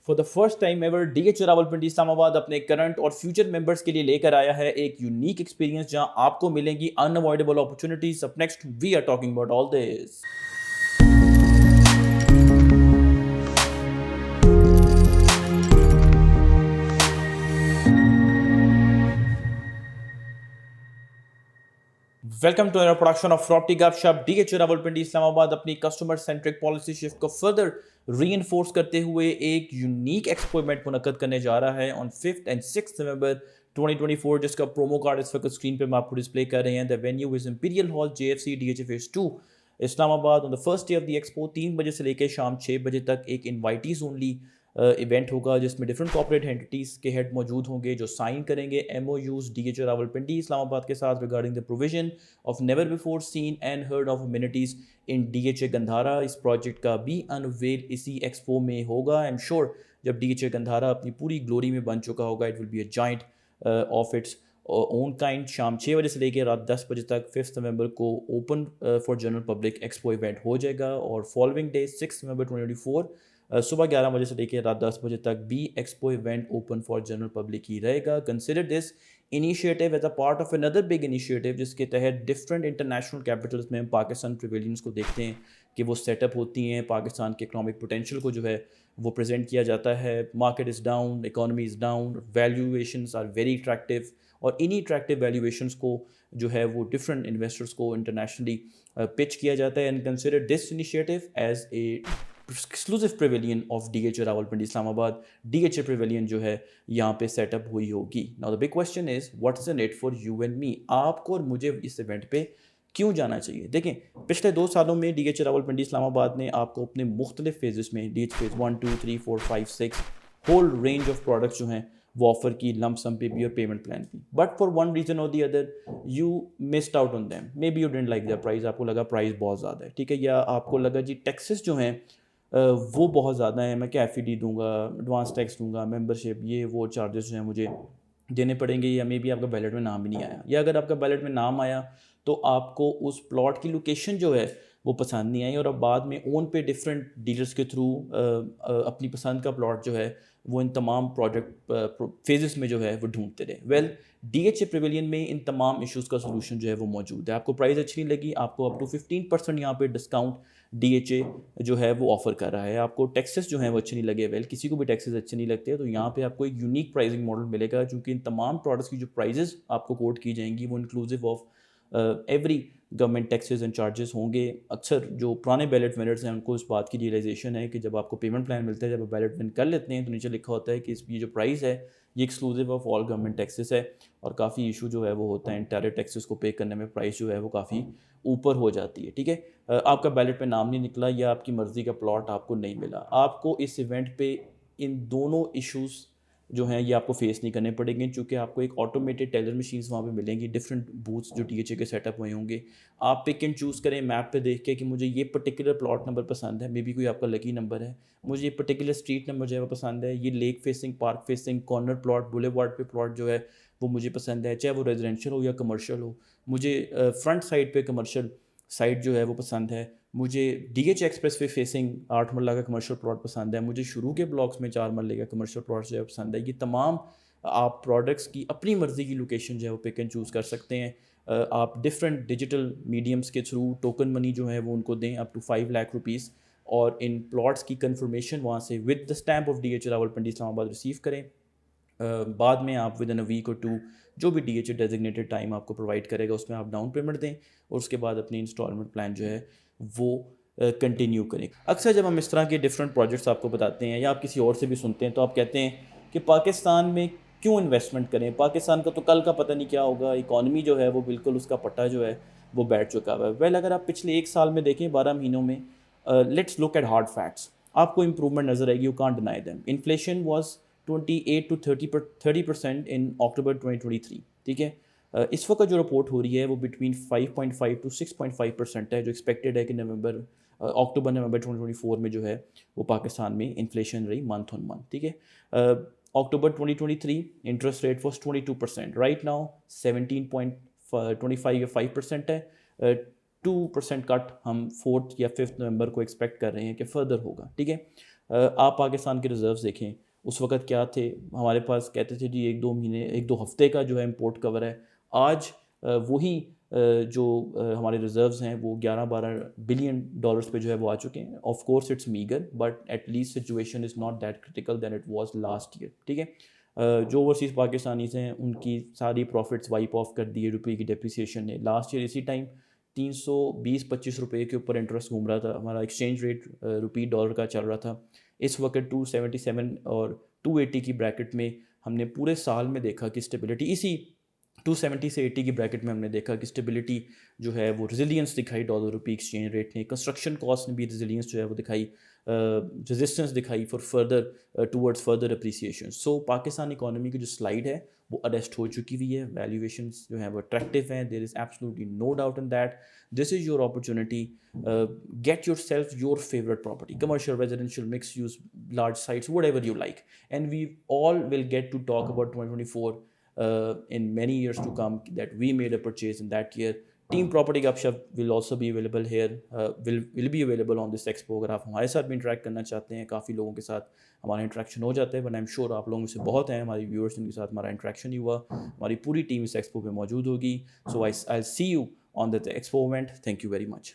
For the first time ever DH Rawalpindi Islamabad अपने current और future members के लिए लेकर आया है एक यूनिक एक्सपीरियंस जहां आपको मिलेंगी unavoidable opportunities. Up next we are talking about all this. Welcome to production of property Gupshup. DH Rawalpindi Islamabad अपनी कस्टमर सेंट्रिक पॉलिसी शिफ्ट को फर्दर रीइंफोर्स करते हुए एक यूनिक एक्सपो इवेंट मुनक्कद करने जा रहा है ऑन 5th and 6th नवंबर 2024, जिसका प्रोमो कार्ड इस वक्त स्क्रीन पे हम आपको डिस्प्ले कर रहे हैं। The venue is imperial hall JFC DH phase 2 Islamabad. On the first day of the expo 3 बजे से लेकर शाम 6 बजे तक एक इन्वाइटीज ओनली इवेंट होगा, जिसमें डिफरेंट कॉर्पोरेट एंटिटीज़ के हेड मौजूद होंगे जो साइन करेंगे MOUs DH रावलपिंडी इस्लामाबाद के साथ regarding the provision of never before seen and heard of amenities in DH Gandhara. इस प्रोजेक्ट का भी अनवेल इसी एक्सपो में होगा। आई एम श्योर जब DH गंधारा अपनी पूरी ग्लोरी में बन चुका होगा, it will be a giant of its own kind. शाम 6 बजे से लेकर रात 10 बजे तक 5 नवंबर को open for general public expo event हो जाएगा और फॉलोइंग डे 6 नवंबर 2024 सुबह 11 बजे से लेकर रात 10 बजे तक भी expo event open for general public ही रहेगा। Consider this initiative as a part of another big initiative, जिसके तहत डिफरेंट इंटरनेशनल कैपिटल्स में हम पाकिस्तान प्रिवेलियंस को देखते हैं कि वो सेटअप होती हैं। पाकिस्तान के इकोनॉमिक पोटेंशियल को जो है वो प्रेजेंट किया जाता है। Market is down, economy is down, valuations are very attractive, और इन्हीं अट्रैक्टिव वैल्यूएशंस को जो है वो डिफरेंट इन्वेस्टर्स को इंटरनेशनली पिच किया जाता है। And consider this initiative as a exclusive pavilion of DH Rawalpindi Islamabad. DH pavilion जो है यहाँ पे सेटअप हुई होगी। Now the big question is what's in it for you and me. आपको और मुझे इस इवेंट पे क्यों जाना चाहिए? देखें, पिछले 2 सालों में DH रावलपिंडी इस्लामाबाद ने आपको अपने मुख्तलिफ फेजेस में DH phase 1 2 3 4 5 6 whole range of products जो हैं वो ऑफर की, लम्प सम पे भी और पेमेंट प्लान भी। But for one reason or the other you missed out on them. Maybe you didn't like the price, आपको लगा प्राइस बहुत ज़्यादा है, ठीक है, या आपको लगा जी टैक्सेस जो हैं वो बहुत ज़्यादा है, मैं क्या FED दूंगा, एडवांस टैक्स दूंगा, मेंबरशिप, ये वो चार्जेस जो हैं मुझे देने पड़ेंगे, या मे बी आपका बैलेट में नाम भी नहीं आया, या अगर आपका बैलेट में नाम आया तो आपको उस प्लॉट की लोकेशन जो है वो पसंद नहीं आई, और अब बाद में ओन पे डिफरेंट डीलर्स के थ्रू अपनी पसंद का प्लॉट जो है वो इन तमाम प्रोजेक्ट फेजेस में जो है वो ढूंढते रहे। वेल, DH प्रिवेलियन में इन तमाम इश्यूज़ का सोल्यूशन जो है वो मौजूद है। आपको प्राइस अच्छी नहीं लगी, आपको अप टू 15% यहाँ पे डिस्काउंट DHA जो है वो ऑफर कर रहा है। आपको टैक्सेस जो हैं वो अच्छे नहीं लगे, वेल किसी को भी टैक्सेस अच्छे नहीं लगते, तो यहाँ पे आपको एक यूनिक प्राइसिंग मॉडल मिलेगा, क्योंकि इन तमाम प्रोडक्ट्स की जो प्राइजेस आपको कोट की जाएंगी वो inclusive of every government taxes and charges होंगे। अक्सर जो पुराने बैलेट विनर्स हैं उनको इस बात की रियलाइजेशन है कि जब आपको पेमेंट प्लान मिलता है, जब आप बैलेट विन कर लेते हैं, तो नीचे लिखा होता है कि ये जो प्राइस है ये exclusive of all government taxes है, और काफ़ी इशू जो है वो होता है इंडायरेक्ट टैक्सेस को पे करने में प्राइस जो है वो काफ़ी ऊपर हो जाती है, ठीक है। आपका बैलेट में नाम नहीं निकला या आपकी मर्ज़ी का प्लॉट आपको नहीं मिला, आपको इस इवेंट पे इन दोनों इश्यूज़ जो हैं ये आपको फेस नहीं करने पड़ेंगे, क्योंकि आपको एक ऑटोमेटेड टेलर मशीन्स वहाँ पे मिलेंगी, डिफरेंट बूथ्स जो DHA के सेटअप हुए होंगे। आप पिक एंड चूज़ करें मैप पे देख के कि मुझे ये पर्टिकुलर प्लॉट नंबर पसंद है, मे बी कोई आपका लकी नंबर है, मुझे ये पर्टिकुलर स्ट्रीट नंबर जो है वो पसंद है, ये lake facing, park facing, corner plot, boulevard पे प्लॉट जो है वो मुझे पसंद है, चाहे वो रेजिडेंशियल हो या कमर्शियल हो, मुझे फ्रंट साइड पे कमर्शियल साइड जो है वो पसंद है, मुझे DH एक्सप्रेस वे फेसिंग 8 मरला का कमर्शियल प्लॉट पसंद है, मुझे शुरू के ब्लॉक्स में 4 मरले का कमर्शियल प्लॉट जो है पसंद है। ये तमाम आप प्रोडक्ट्स की अपनी मर्ज़ी की लोकेशन जो है वो पिक एंड चूज़ कर सकते हैं। आप डिफरेंट डिजिटल मीडियम्स के थ्रू टोकन मनी जो है वो उनको दें अप टू 5 लाख रुपीज़, और इन प्लॉट्स की कन्फर्मेशन वहाँ से with the stamp of DH Rawalpindi Islamabad receive करें। बाद में आप विद इन अ वीक और 2 जो भी DH डेजिग्नेटेड टाइम आपको प्रोवाइड करेगा उसमें आप डाउन पेमेंट दें, और उसके बाद अपनी इंस्टॉलमेंट प्लान जो है वो कंटिन्यू करें। अक्सर जब हम इस तरह के डिफरेंट प्रोजेक्ट्स आपको बताते हैं या आप किसी और से भी सुनते हैं, तो आप कहते हैं कि पाकिस्तान में क्यों इन्वेस्टमेंट करें, पाकिस्तान का तो कल का पता नहीं क्या होगा, इकॉनमी जो है वो बिल्कुल उसका पट्टा जो है वो बैठ चुका हुआ है। वेल, अगर आप पिछले 1 साल में देखें, 12 महीनों में, let's look at hard facts, आपको इंप्रूवमेंट नजर आएगी, you can't deny them. Inflation was 28 to 30% इन अक्टूबर 2023, ठीक है। इस वक्त जो रिपोर्ट हो रही है वो बिटवीन 5.5 to 6.5% है, जो एक्सपेक्टेड है कि अक्टूबर नवंबर 2024 में जो है वो पाकिस्तान में इन्फ्लेशन रही मंथ ऑन मंथ, ठीक है। अक्टूबर 2023 interest rate was 22%, right now 17.25 या 5% है। 2% कट हम 4th या 5th नवंबर को एक्सपेक्ट कर रहे हैं कि फर्दर होगा, ठीक है। آپ پاکستان کے ریزروز دیکھیں اس وقت کیا تھے. ہمارے پاس کہتے تھے جی 1-2 مہینے 1-2 ہفتے کا جو ہے امپورٹ کور ہے. آج وہی جو ہمارے ریزروز ہیں وہ 11-12 بلین ڈالرس پہ جو ہے وہ آ چکے ہیں. Of course it's meagre but at least situation is not that critical than it was last year. ٹھیک ہے. جو اوورسیز پاکستانیز ہیں ان کی ساری پروفٹس وائپ آف کر دی ہے روپے کی ڈیپریسیشن نے. لاسٹ ایئر اسی ٹائم 320-25 روپے کے اوپر انٹرسٹ گھوم رہا تھا. ہمارا ایکسچینج ریٹ روپی ڈالر کا چل رہا تھا اس وقت 277 اور 280 کی بریکٹ میں. ہم نے پورے سال میں دیکھا کہ اسٹیبلٹی اسی 270 سے 80 کی بریکٹ میں ہم نے دیکھا کہ اسٹیبلٹی جو ہے وہ ریزیلینس دکھائی ڈالر روپی ایکسچینج ریٹ نے. کنسٹرکشن کاسٹ نے بھی ریزیلینس جو ہے وہ دکھائی, ریزسٹنس دکھائی for further towards further appreciation. So Pakistan economy کی جو سلائڈ ہے وہ اریسٹ ہو چکی ہوئی ہے. ویلیویشنس جو ہیں وہ اٹریکٹیو ہیں. There is absolutely no doubt in that. This is your opportunity. Get your self your favourite property, commercial, residential, mix use, large sites, whatever you like. And we all will get to talk about 2024 in many years to come that we made a purchase in that year. Team Property Gupshup will also be available here, will be available on this expo. اگر آپ ہمارے ساتھ بھی interact کرنا چاہتے ہیں, کافی لوگوں کے ساتھ ہمارا انٹریکشن ہو جاتا ہے, بٹ آئی ایم شیور آپ لوگوں سے بہت ہیں ہماری ویورس جن کے ساتھ ہمارا انٹریکشن نہیں ہوا. ہماری پوری ٹیم اس ایکسپو پہ موجود ہوگی. سو I'll see you on the expo event. Thank you very much.